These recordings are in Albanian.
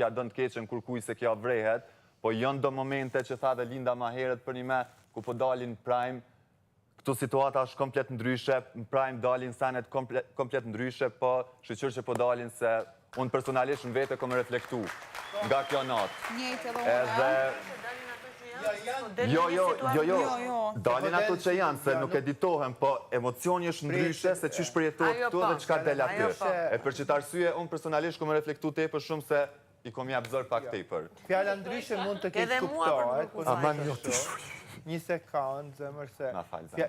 kja dënë të keqen kur kuj se kja vrehet, po jënë do momente që tha dhe Linda ma herët për një me, ku po dalin Prime, këtu situata është komplet ndryshe, në Prime dalin senet komplet ndryshe, po shqyqyr që po dalin se unë personalisht në vete kom reflektu nga kjo natë. Njëjtë edhe Jo, dalin ato që janë, se nuk editohen, po emocioni është ndryshe se qysh përjetohet këtu dhe qka del aty. E për që të arsye, unë personalisht kom reflektu tepër shumë se i kom jap zër pak tepër. Fjala ndryshe mund të kesh kuptohet. Një sekundë, zemër se...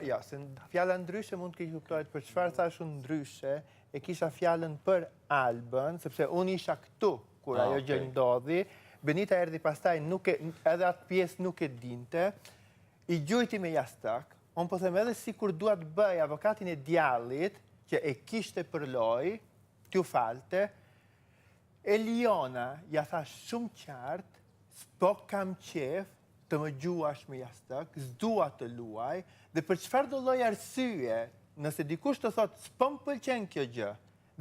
Ja, se fjala ndryshe mund të kesh kuptohet për çfarë thash unë ndryshe, e kisha fjalën për Albën, sepse unë isha këtu kur ajo gjë ndodhi. Benita erdhi pastaj, edhe atë pjesë nuk e dinte, i gjujti me jastëk, unë po them edhe si kur dua të bëj avokatin e djallit, që e kishte për loj, t'ju falte, Eliona ja tha shumë qartë, s'po kam qef të më gjuash me jastëk, s'dua të luaj, dhe për çfarë do lloj arsye, nëse dikush të thotë s'po më pëlqen kjo gjë,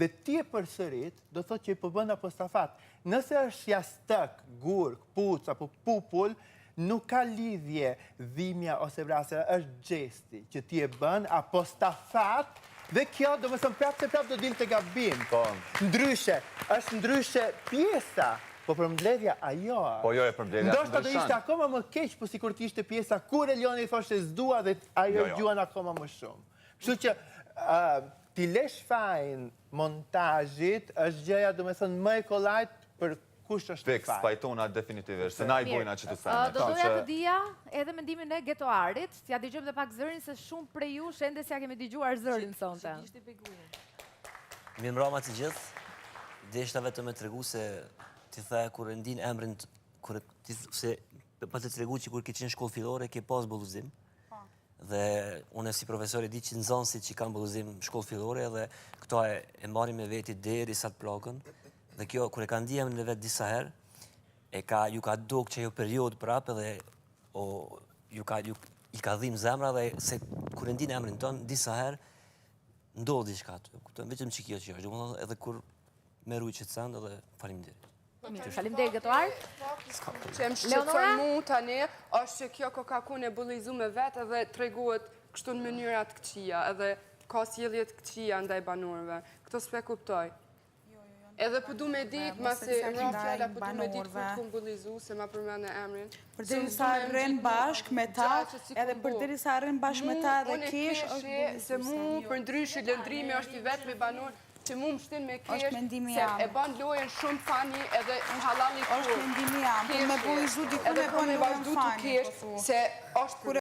dhe ti e përsërit, do thotë që i përbën apostafat. Nëse është jastëk, gurk, puc apo pupull, nuk ka lidhje dhimja ose vrasja, është gjesti që ti e bën apostafat, dhe kjo do më thënë prapë se prapë do dilte gabim. Ndryshe, është ndryshe pjesa, po për mbledhja ajo. Po jo e për mbledhja ndoshta do ishte akoma më keq, po sikur të ishte pjesa kur Elioni thoshte s'dua dhe ajo gjuan akoma më shumë. Kështu që ti lesh fajin montazhit është gjëja do me thënë më e kollajt për kush është fajin. Fiks, pajtona definitivisht, se na i bojna që të sene. Do doja të dija edhe mendimin e getoarit, t'ja dëgjojmë dhe pak zërin, se shumë prej ju shende s'ja kemi dëgjuar zërin sonte. Mirë mbrëma të gjithë, deshta vetëm me tregu se ti the kur e ndin emrin, se pa të tregu që kur ke qenë shkollë fillore, ke pas bulluzim. Dhe unë si profesor e di që nxënësit që kanë bulluzim shkollë fillore dhe këto e marrin me veti deri sa të plakën. Dhe kjo, kur e ka ndi emrin e vetë disa herë, ju ka duk që ajo periud prapë dhe i ka dhim zemra dhe se kur e ndin emrin tonë, disa herë, ndodh diçka aty. Vetëm që kjo që është, domethënë edhe kur merru i qetësan dhe faleminderit. Faleminderit getoar. Që më shqetëson mu tani, është që kjo kokakun e bullizu me vetë edhe treguhet kështu në mënyrat këqia, edhe ka sjelljet këqia ndaj banorëve. Këto s'pe kuptoj. Edhe përdu me ditë, masi më fjalla përdu me ditë kur t'kum bullizu, se ma përmene emrin. Përderisa rren bashk me ta, edhe përderisa rren bashk me ta edhe kish, është bullizu. Se mu për ndryshë lëndrimi është i vetë me banorë, që mu më shtin me kesh, se e ban lojen shumë fani edhe halali kur. Është mendimi jam, për me bullizu dikun e ban lojen fani. Se është